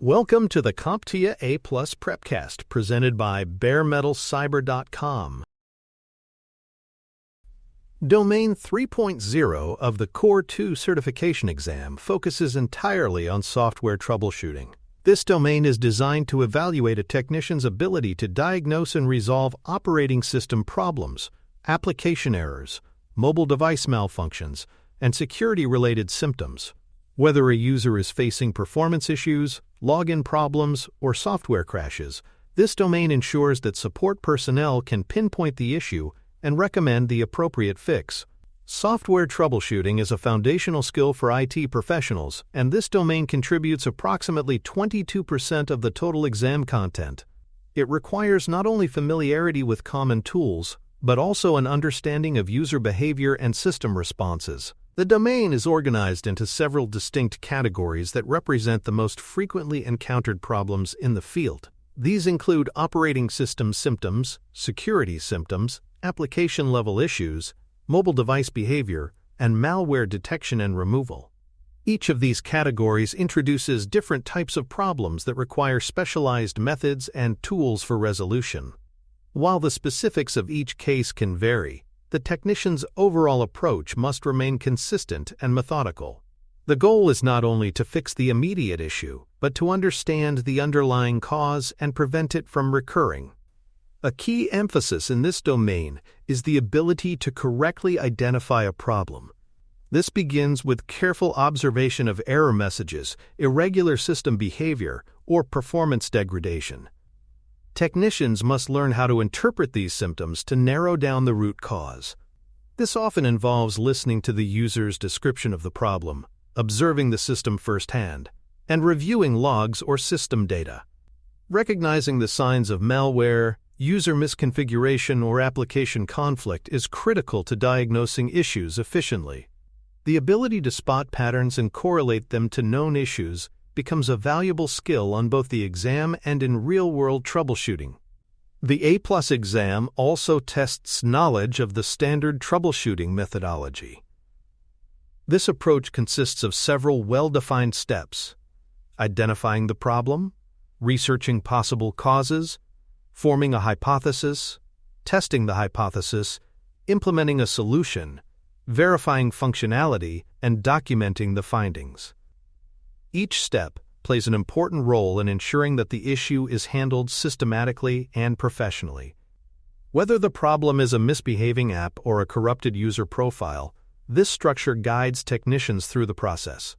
Welcome to the CompTIA A+ Prepcast presented by baremetalcyber.com. Domain 3.0 of the Core 2 certification exam focuses entirely on software troubleshooting. This domain is designed to evaluate a technician's ability to diagnose and resolve operating system problems, application errors, mobile device malfunctions, and security-related symptoms. Whether a user is facing performance issues, login problems, or software crashes, this domain ensures that support personnel can pinpoint the issue and recommend the appropriate fix. Software troubleshooting is a foundational skill for IT professionals, and this domain contributes approximately 22% of the total exam content. It requires not only familiarity with common tools, but also an understanding of user behavior and system responses. The domain is organized into several distinct categories that represent the most frequently encountered problems in the field. These include operating system symptoms, security symptoms, application-level issues, mobile device behavior, and malware detection and removal. Each of these categories introduces different types of problems that require specialized methods and tools for resolution. While the specifics of each case can vary, the technician's overall approach must remain consistent and methodical. The goal is not only to fix the immediate issue, but to understand the underlying cause and prevent it from recurring. A key emphasis in this domain is the ability to correctly identify a problem. This begins with careful observation of error messages, irregular system behavior, or performance degradation. Technicians must learn how to interpret these symptoms to narrow down the root cause. This often involves listening to the user's description of the problem, observing the system firsthand, and reviewing logs or system data. Recognizing the signs of malware, user misconfiguration, or application conflict is critical to diagnosing issues efficiently. The ability to spot patterns and correlate them to known issues becomes a valuable skill on both the exam and in real-world troubleshooting. The A+ exam also tests knowledge of the standard troubleshooting methodology. This approach consists of several well-defined steps: identifying the problem, researching possible causes, forming a hypothesis, testing the hypothesis, implementing a solution, verifying functionality, and documenting the findings. Each step plays an important role in ensuring that the issue is handled systematically and professionally. Whether the problem is a misbehaving app or a corrupted user profile, this structure guides technicians through the process.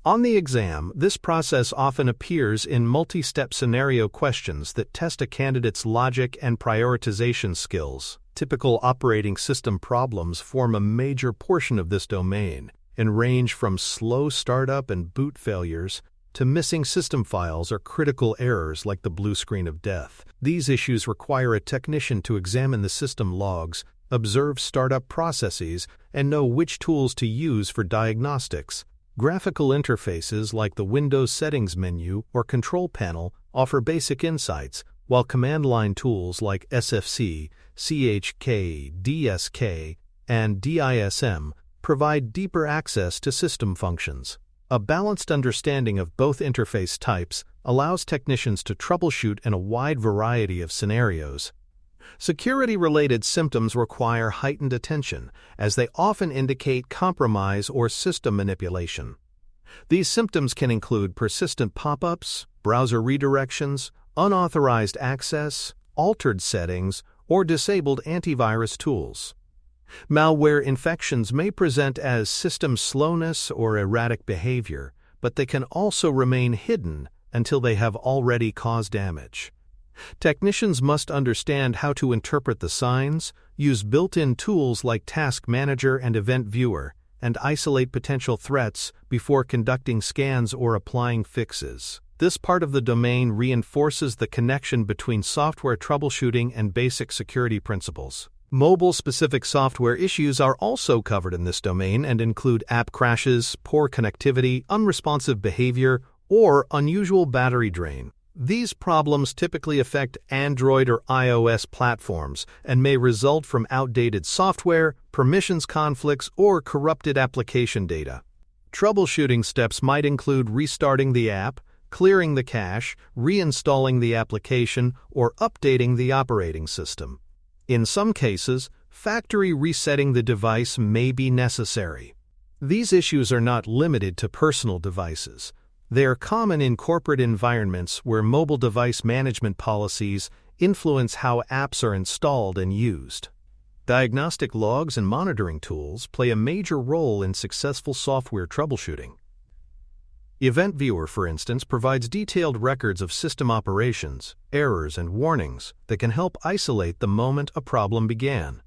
On the exam, this process often appears in multi-step scenario questions that test a candidate's logic and prioritization skills. Typical operating system problems form a major portion of this domain and range from slow startup and boot failures to missing system files or critical errors like the blue screen of death. These issues require a technician to examine the system logs, observe startup processes, and know which tools to use for diagnostics. Graphical interfaces like the Windows settings menu or control panel offer basic insights, while command line tools like SFC, CHK, DSK, and DISM provide deeper access to system functions. A balanced understanding of both interface types allows technicians to troubleshoot in a wide variety of scenarios. Security-related symptoms require heightened attention, as they often indicate compromise or system manipulation. These symptoms can include persistent pop-ups, browser redirections, unauthorized access, altered settings, or disabled antivirus tools. Malware infections may present as system slowness or erratic behavior, but they can also remain hidden until they have already caused damage. Technicians must understand how to interpret the signs, use built-in tools like Task Manager and Event Viewer, and isolate potential threats before conducting scans or applying fixes. This part of the domain reinforces the connection between software troubleshooting and basic security principles. Mobile-specific software issues are also covered in this domain and include app crashes, poor connectivity, unresponsive behavior, or unusual battery drain. These problems typically affect Android or iOS platforms and may result from outdated software, permissions conflicts, or corrupted application data. Troubleshooting steps might include restarting the app, clearing the cache, reinstalling the application, or updating the operating system. In some cases, factory resetting the device may be necessary. These issues are not limited to personal devices. They are common in corporate environments where mobile device management policies influence how apps are installed and used. Diagnostic logs and monitoring tools play a major role in successful software troubleshooting. Event Viewer, for instance, provides detailed records of system operations, errors, and warnings that can help isolate the moment a problem began.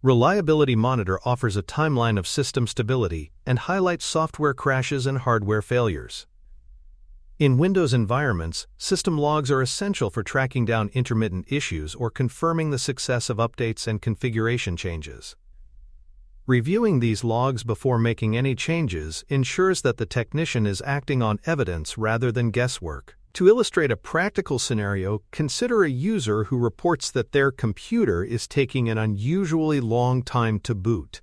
Reliability Monitor offers a timeline of system stability and highlights software crashes and hardware failures. In Windows environments, system logs are essential for tracking down intermittent issues or confirming the success of updates and configuration changes. Reviewing these logs before making any changes ensures that the technician is acting on evidence rather than guesswork. To illustrate a practical scenario, consider a user who reports that their computer is taking an unusually long time to boot.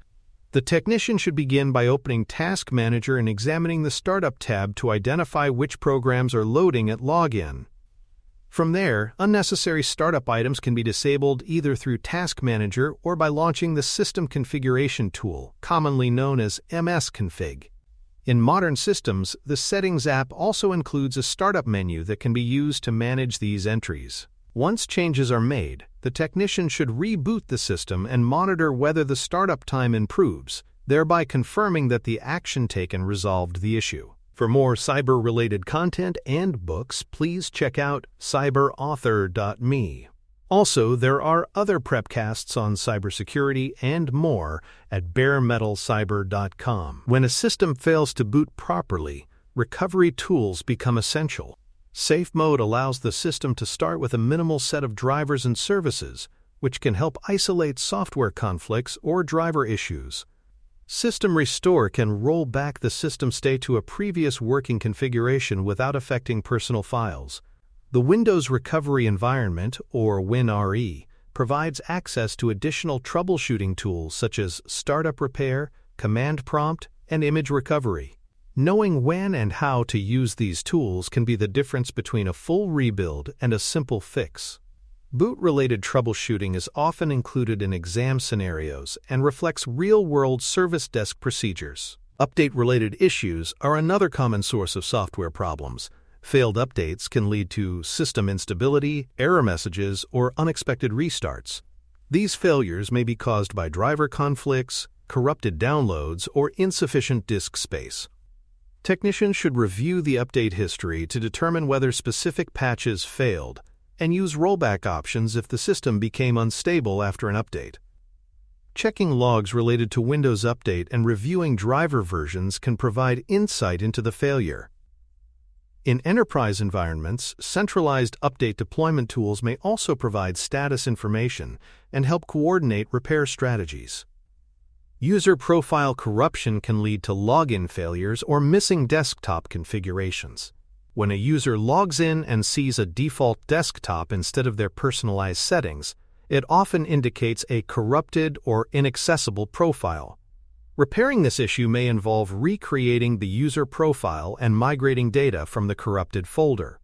The technician should begin by opening Task Manager and examining the Startup tab to identify which programs are loading at login. From there, unnecessary startup items can be disabled either through Task Manager or by launching the System Configuration tool, commonly known as msconfig. In modern systems, the Settings app also includes a startup menu that can be used to manage these entries. Once changes are made, the technician should reboot the system and monitor whether the startup time improves, thereby confirming that the action taken resolved the issue. For more cyber-related content and books, please check out cyberauthor.me. Also, there are other prepcasts on cybersecurity and more at baremetalcyber.com. When a system fails to boot properly, recovery tools become essential. Safe mode allows the system to start with a minimal set of drivers and services, which can help isolate software conflicts or driver issues. System Restore can roll back the system state to a previous working configuration without affecting personal files. The Windows Recovery Environment, or WinRE, provides access to additional troubleshooting tools such as startup repair, command prompt, and image recovery. Knowing when and how to use these tools can be the difference between a full rebuild and a simple fix. Boot-related troubleshooting is often included in exam scenarios and reflects real-world service desk procedures. Update-related issues are another common source of software problems. Failed updates can lead to system instability, error messages, or unexpected restarts. These failures may be caused by driver conflicts, corrupted downloads, or insufficient disk space. Technicians should review the update history to determine whether specific patches failed, and use rollback options if the system became unstable after an update. Checking logs related to Windows Update and reviewing driver versions can provide insight into the failure. In enterprise environments, centralized update deployment tools may also provide status information and help coordinate repair strategies. User profile corruption can lead to login failures or missing desktop configurations. When a user logs in and sees a default desktop instead of their personalized settings, it often indicates a corrupted or inaccessible profile. Repairing this issue may involve recreating the user profile and migrating data from the corrupted folder.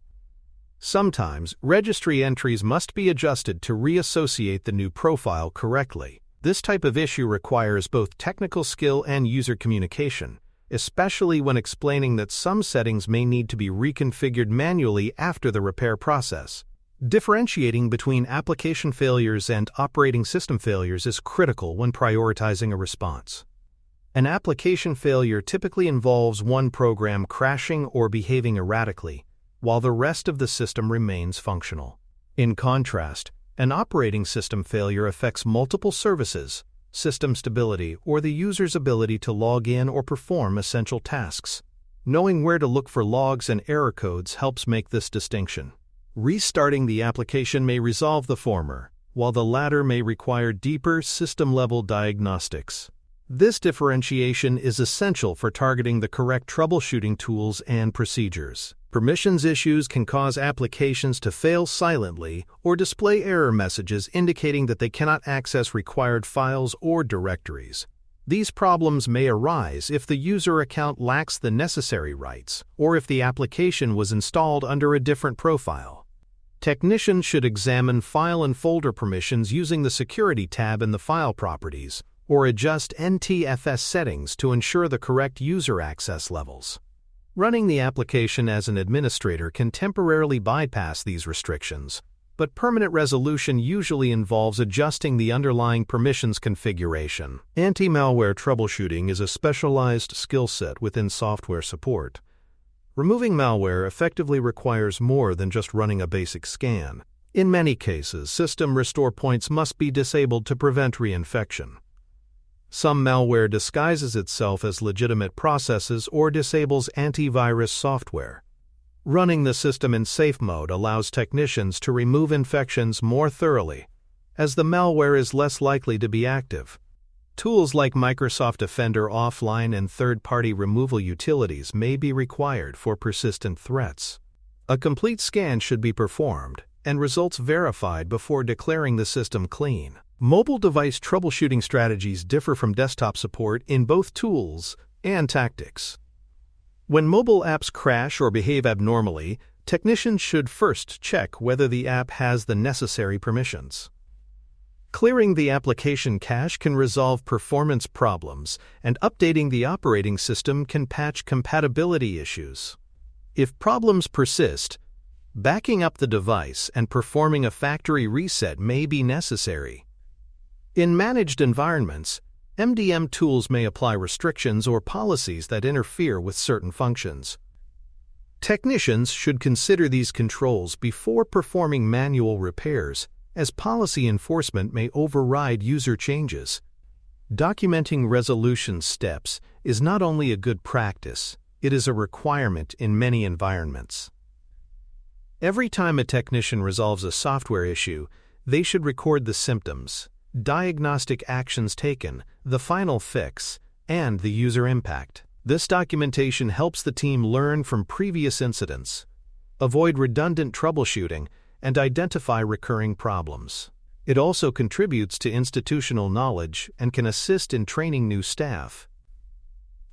Sometimes, registry entries must be adjusted to reassociate the new profile correctly. This type of issue requires both technical skill and user communication, especially when explaining that some settings may need to be reconfigured manually after the repair process. Differentiating between application failures and operating system failures is critical when prioritizing a response. An application failure typically involves one program crashing or behaving erratically, while the rest of the system remains functional. In contrast, an operating system failure affects multiple services, system stability, or the user's ability to log in or perform essential tasks. Knowing where to look for logs and error codes helps make this distinction. Restarting the application may resolve the former, while the latter may require deeper system-level diagnostics. This differentiation is essential for targeting the correct troubleshooting tools and procedures. Permissions issues can cause applications to fail silently or display error messages indicating that they cannot access required files or directories. These problems may arise if the user account lacks the necessary rights or if the application was installed under a different profile. Technicians should examine file and folder permissions using the Security tab in the File Properties or adjust NTFS settings to ensure the correct user access levels. Running the application as an administrator can temporarily bypass these restrictions, but permanent resolution usually involves adjusting the underlying permissions configuration. Anti-malware troubleshooting is a specialized skill set within software support. Removing malware effectively requires more than just running a basic scan. In many cases, system restore points must be disabled to prevent reinfection. Some malware disguises itself as legitimate processes or disables antivirus software. Running the system in safe mode allows technicians to remove infections more thoroughly, as the malware is less likely to be active. Tools like Microsoft Defender offline and third-party removal utilities may be required for persistent threats. A complete scan should be performed and results verified before declaring the system clean. Mobile device troubleshooting strategies differ from desktop support in both tools and tactics. When mobile apps crash or behave abnormally, technicians should first check whether the app has the necessary permissions. Clearing the application cache can resolve performance problems, and updating the operating system can patch compatibility issues. If problems persist, backing up the device and performing a factory reset may be necessary. In managed environments, MDM tools may apply restrictions or policies that interfere with certain functions. Technicians should consider these controls before performing manual repairs, as policy enforcement may override user changes. Documenting resolution steps is not only a good practice, it is a requirement in many environments. Every time a technician resolves a software issue, they should record the symptoms, diagnostic actions taken, the final fix, and the user impact. This documentation helps the team learn from previous incidents, avoid redundant troubleshooting, and identify recurring problems. It also contributes to institutional knowledge and can assist in training new staff.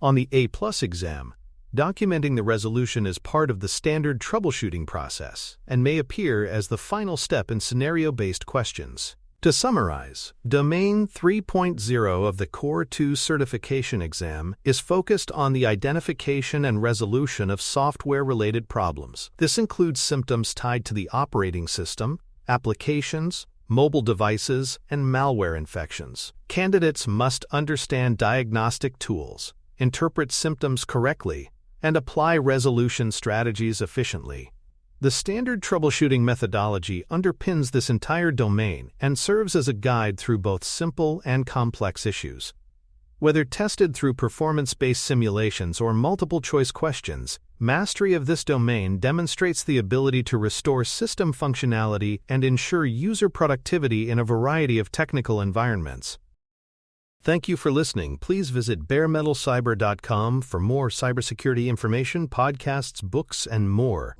On the A+ exam, documenting the resolution is part of the standard troubleshooting process and may appear as the final step in scenario-based questions. To summarize, Domain 3.0 of the Core 2 certification exam is focused on the identification and resolution of software-related problems. This includes symptoms tied to the operating system, applications, mobile devices, and malware infections. Candidates must understand diagnostic tools, interpret symptoms correctly, and apply resolution strategies efficiently. The standard troubleshooting methodology underpins this entire domain and serves as a guide through both simple and complex issues. Whether tested through performance-based simulations or multiple-choice questions, mastery of this domain demonstrates the ability to restore system functionality and ensure user productivity in a variety of technical environments. Thank you for listening. Please visit baremetalcyber.com for more cybersecurity information, podcasts, books, and more.